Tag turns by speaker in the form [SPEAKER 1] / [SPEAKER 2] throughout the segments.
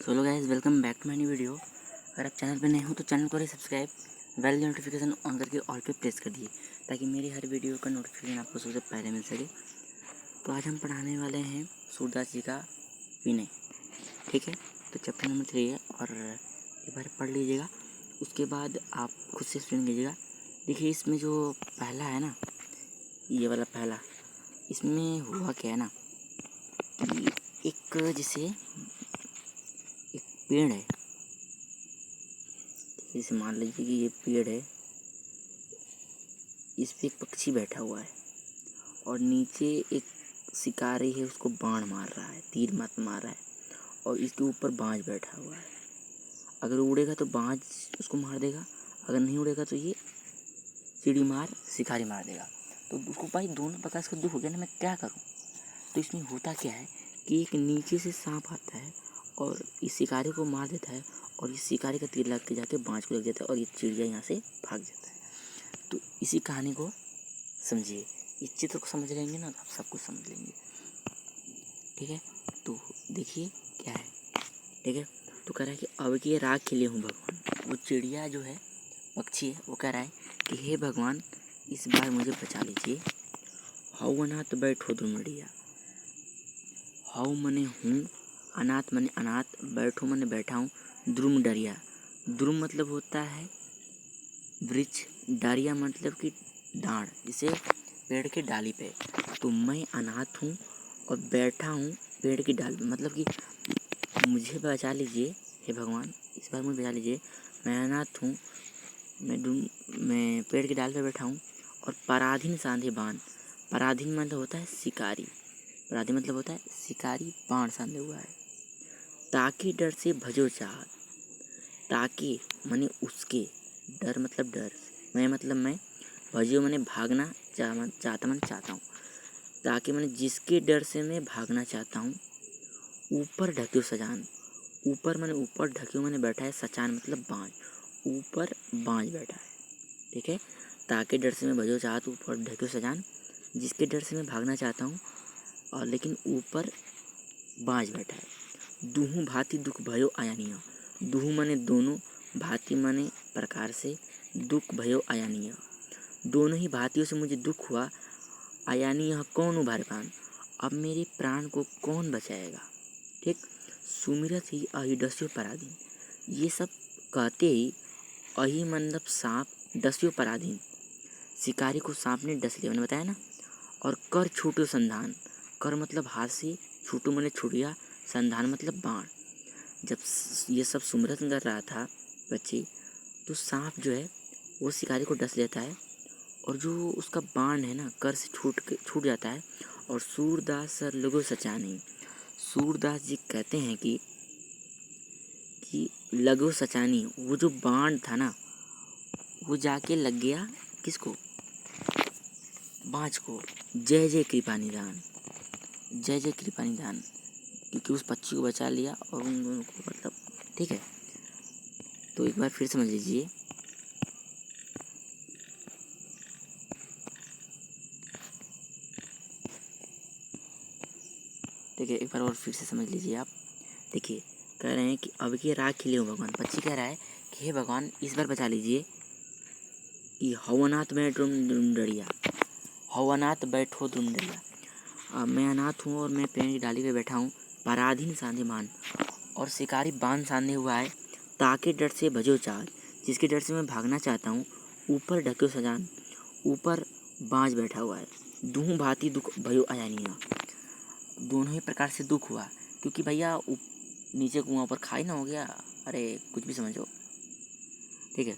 [SPEAKER 1] So hello guys, welcome back to my new video. अगर आप channel पर नए हो तो चैनल को सब्सक्राइब, बेल नोटिफिकेशन ऑन करके ऑल पे प्रेस कर दिए ताकि मेरी हर वीडियो का नोटिफिकेशन आपको सबसे पहले मिल सके। तो आज हम पढ़ाने वाले हैं सूरदास जी का विनय। ठीक है, तो चैप्टर नंबर 3 है और एक बार पढ़ लीजिएगा, उसके बाद आप खुद से सुन लीजिएगा। देखिए, इसमें जो पहला है ना, ये वाला पहला, इसमें हुआ क्या है ना कि एक जैसे एक पेड़ है, जैसे मान लीजिए कि ये पेड़ है, इस पे एक पक्षी बैठा हुआ है और नीचे एक शिकारी है, उसको बाण मार रहा है, तीर मत मार रहा है और इसके ऊपर बाज बैठा हुआ है। अगर उड़ेगा तो बाज उसको मार देगा, अगर नहीं उड़ेगा तो ये चिड़ी मार शिकारी मार देगा। तो उसको भाई दोनों प्रकार से दुख हो गया ना, मैं क्या करूं। तो इसमें होता क्या है कि एक नीचे से सांप आता है और इस शिकारी को मार देता है और इस शिकारी का तीर लग के जाके बाज को लग जाता है और ये चिड़िया यहाँ से भाग जाता है। तो इसी कहानी को समझिए, इस चित्र को समझ लेंगे ना तो आप सब कुछ समझ लेंगे। ठीक है, तो देखिए क्या है। ठीक है, तो कह रहा है कि अब की राग खिले हूँ भगवान। वो चिड़िया जो है, पक्षी है, वो कह रहा है कि हे भगवान, इस बार मुझे बचा लीजिए। हाउ अनाथ बैठो दुमड़िया। हाउ मने हूँ, अनाथ मने अनाथ, बैठो मने बैठा हूँ, द्रुम डरिया। द्रुम मतलब होता है वृक्ष, डारिया मतलब कि डांड, जिसे पेड़ के डाली पे। तो मैं अनाथ हूँ और बैठा हूँ पेड़ की डाल पे, मतलब कि मुझे बचा लीजिए हे भगवान, इस बार मुझे बचा लीजिए। मैं अनाथ हूँ, मैं पेड़ की डाल पे बैठा हूँ और पराधीन सांधे बाण। पराधीन मतलब होता है शिकारी, पराधीन मतलब होता है शिकारी बाण सांधे हुआ है। ताकि डर से भजो चाहत। ताकि माने उसके, डर मतलब डर, मैं मतलब मैं, भजियो मैंने भागना, चाहता मैंने चाहता हूँ। ताकि मैंने जिसके डर से मैं भागना चाहता हूँ, ऊपर ढक्यो सजान। ऊपर मैंने ऊपर, ढक्यो मैंने बैठा है, सचान मतलब बाँझ, ऊपर बाँझ बैठा है। ठीक है, ताकि डर से मैं भजो चाहत, ऊपर ढक्यो सजान, जिसके डर से मैं भागना चाहता हूँ और लेकिन ऊपर बाँझ बैठा है। दूहू भांति दुख भयो आयानिया। दूहू माने दोनों, भांति माने प्रकार से, दुख भयो आयानिया, दोनों ही भांतियों से मुझे दुख हुआ। आयानी यह कौन उभारे प्राण, अब मेरे प्राण को कौन बचाएगा। ठीक, सुमिरत ही अहि डस्यो पराधीन। ये सब कहते ही अहि मतलब सांप, डस्यो पराधीन, शिकारी को सांप ने डस लिया, मैंने बताया ना। और कर छूटो संधान, कर मतलब हाथ से, छूटो मैंने छूट गया, संधान मतलब बाण। जब ये सब सुमिरत कर रहा था बच्चे, तो सांप जो है वो शिकारी को डस लेता है और जो उसका बाण है ना, कर से छूट जाता है। और सूरदास सर लगो सचानी। सूरदास जी कहते हैं कि लगो सचानी, वो जो बाण था ना, वो जाके लग गया किसको, बाज को। जय जय कृपा निधान, जय जय कृपा निधान, क्योंकि उस पक्षी को बचा लिया और उन दोनों को, मतलब ठीक है। तो एक बार फिर समझ लीजिए, ठीक है, एक बार और फिर से समझ लीजिए आप। देखिए, कह रहे हैं कि अब की राग खिले हो भगवान। पक्षी कह रहा है कि हे भगवान, इस बार बचा लीजिए। कि हवनाथ बैठो डरिया, हवनाथ बैठो तुम डरिया। मैं अनाथ हूँ और मैं पेड़ की डाली पे बैठा हूँ, पराधीन सांधे बाण, और शिकारी बाण सांधे हुआ है। ताके डर से भजो चाल, जिसके डर से मैं भागना चाहता हूँ, ऊपर ढक्यो सजान, ऊपर बाँझ बैठा हुआ है। दूँ भांति दुख भयो अयानिया, दोनों ही प्रकार से दुख हुआ, क्योंकि भैया नीचे कुआं ऊपर खाई ना हो गया, अरे कुछ भी समझो। ठीक है,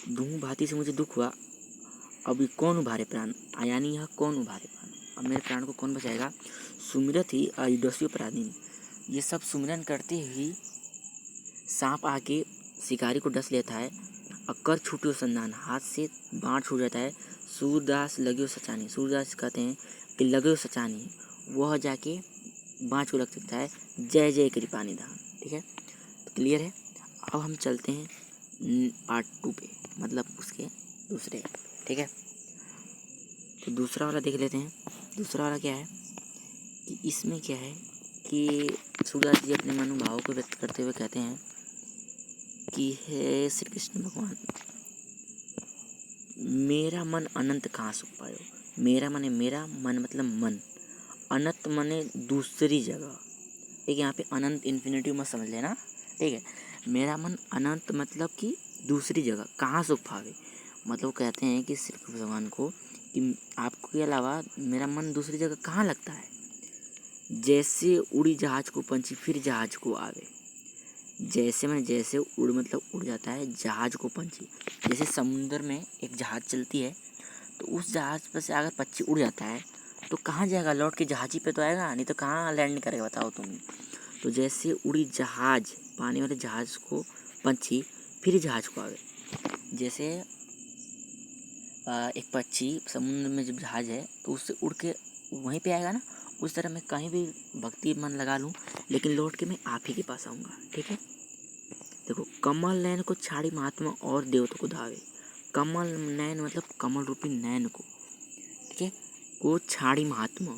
[SPEAKER 1] दूँ भांति से मुझे दुख हुआ, अब कौन उभारे प्राण, आयानी यह कौन उभारे प्राण, अब मेरे प्राण को कौन बचाएगा। सुमिरत ही अयुडस्यो पराधीन, ये सब सुमिरन करते ही सांप आके शिकारी को डस लेता है। अक्कर छूटो संधान, हाथ से बाण छूट जाता है। सूरदास लग्यो सचानी, सूरदास कहते हैं कि लग्यो सचानी, वह जाके बाँझ को लग सकता है। जय जय कृपा निधान। ठीक है, तो क्लियर है। अब हम चलते हैं पार्ट 2 पे, मतलब उसके दूसरे। ठीक है, तो दूसरा वाला देख लेते हैं। दूसरा वाला क्या है कि इसमें क्या है कि सूरदास जी अपने मनोभाव को व्यक्त करते हुए कहते हैं कि हे श्री कृष्ण भगवान, मेरा मन अनंत कहाँ सुख पायो। मेरा मन है, मेरा मन मतलब मन, अनंत मने दूसरी जगह। ठीक है, यहाँ पे अनंत इन्फिनिटिव मत समझ लेना। ठीक है, मेरा मन अनंत मतलब कि दूसरी जगह कहाँ सुख पावे। मतलब कहते हैं कि श्री कृष्ण भगवान को कि आपके अलावा मेरा मन दूसरी जगह कहाँ लगता है। जैसे उड़ी जहाज को पंछी फिर जहाज को आवे। जैसे मैं जैसे उड़ मतलब उड़ जाता है जहाज को पंछी। जैसे समुद्र में एक जहाज चलती है तो उस जहाज पर से अगर पक्षी उड़ जाता है तो कहाँ जाएगा, लौट के जहाज ही पे तो आएगा, नहीं तो कहाँ लैंड करेगा बताओ तुम। तो जैसे उड़ी जहाज, पानी वाले जहाज को पंछी फिर जहाज को आवे। जैसे एक पक्षी समुद्र में जब जहाज है तो उससे उड़ के वहीं पे आएगा ना, उस तरह मैं कहीं भी भक्ति मन लगा लूँ लेकिन लौट के मैं आप ही के पास आऊँगा। ठीक है, देखो, कमल नयन को छाड़ी महात्मा और देवता को धावे। कमल नयन मतलब कमल रूपी नयन को, ठीक है, को छाड़ी महात्मा,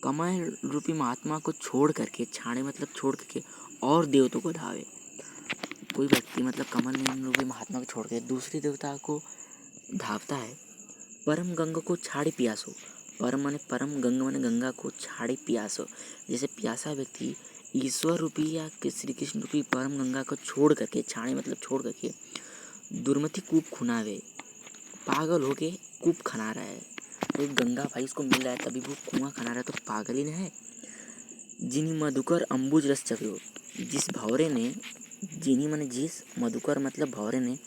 [SPEAKER 1] कमल रूपी महात्मा को छोड़ करके, छाड़े मतलब छोड़ करके और देवता को धावे। कोई व्यक्ति मतलब कमल नयन रूपी महात्मा को छोड़ के दूसरी देवता को धावता है। परम गंगा को छाड़ी पियासो। परम माने परम, गंगा माने गंगा को छाड़ी पियासो। जैसे प्यासा व्यक्ति ईश्वर रूपी या श्री कृष्ण रूपी परम गंगा को छोड़ करके, छाड़ी मतलब छोड़ करके दुर्मति कूप खुनावे, पागल होके कूप खना रहा है। तो गंगा भाई उसको मिल रहा है तभी वो कुआं खना रहा है, तो पागल ही न है। जिन्हीं मधुकर अम्बुज रस चखियो। जिस भौरे ने, जिन्हीं माने जिस, मधुकर मतलब भौरे ने,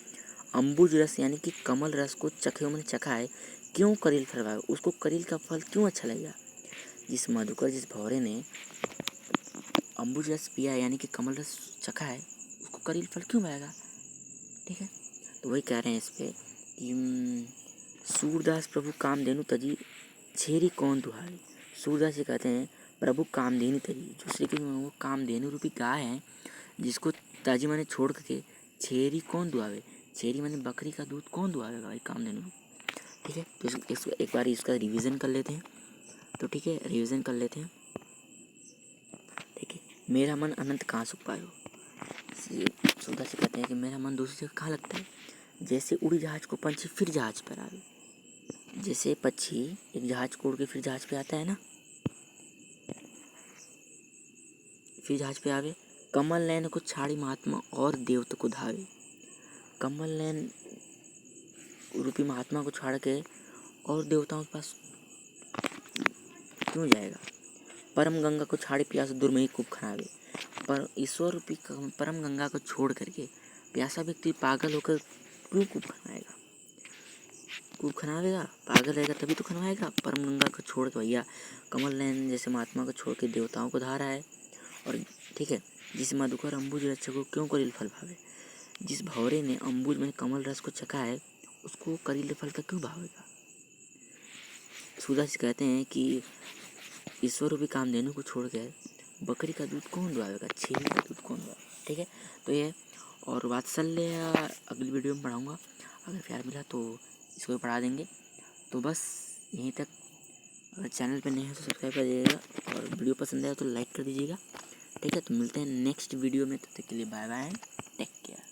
[SPEAKER 1] अम्बुज रस यानी कि कमल रस को चखे मैंने चखा है, क्यों करील फल भावे, उसको करील का फल क्यों अच्छा लगेगा। जिस मधुकर, जिस भौरे ने अम्बुज रस पिया है यानी कि कमल रस चखा है, उसको करील फल क्यों भाएगा। ठीक है, तो वही कह रहे हैं इस पे कि सूरदास प्रभु कामधेनु तजी छेरी कौन दुहाई। सूरदास जी कहते हैं प्रभु कामधेनु तजी, जो श्री कृष्ण वो कामधेनु रूपी गाय है जिसको ताजी माने छोड़ करके छेरी कौन दुआवे। छेरी माने बकरी का दूध कौन दुआवेगा भाई, कामधेनु। ठीक है, तो एक बार इसका रिवीजन कर लेते हैं। तो ठीक है, रिवीजन कर लेते हैं। ठीक है, मेरा मन अनंत कहाँ सुख पायो। सूरदास जी कहते हैं कि मेरा मन दूसरी जगह कहाँ लगता है। जैसे उड़ी जहाज को पंछी फिर जहाज पर आवे। जैसे पक्षी एक जहाज को उड़ के फिर जहाज पे आता है ना, फिर जहाज पे आवे। कमल नयन को छाड़ी महात्मा और देवता को धावे। कमल नयन रूपी महात्मा को छाड़ के और देवताओं के पास क्यों जाएगा। परम गंगा को छाड़ी प्यास दुर्मही कूप खनावे। पर ईश्वर रूपी परम गंगा को छोड़ करके प्यासा व्यक्ति पागल होकर क्यों कूप खनाएगा। कूप खनावेगा, पागल रहेगा तभी तो खनवाएगा। परम गंगा को छोड़ के भैया कमल नयन जैसे महात्मा को छोड़ के देवताओं को धा रहा है। और ठीक है, जिस मधुकर अम्बुज रस को क्यों करील फल भावे। जिस भौरे ने अम्बुज में कमल रस को चखा है उसको करील फल का क्यों भावेगा। सूरदास कहते हैं कि ईश्वर रूपी कामधेनु को छोड़ के बकरी का दूध कौन दुआएगा, छेरी का दूध कौन दुआएगा। ठीक है, तो ये और वात्सल्य अगली वीडियो में पढ़ाऊँगा। अगर प्यार मिला तो इसको भी पढ़ा देंगे। तो बस यहीं तक। अगर चैनल पे नए हैं तो सब्सक्राइब कर दीजिएगा और वीडियो पसंद आए तो लाइक कर दीजिएगा। ठीक है, तो मिलते हैं नेक्स्ट वीडियो में, तब तक के लिए बाय बाय, टेक केयर।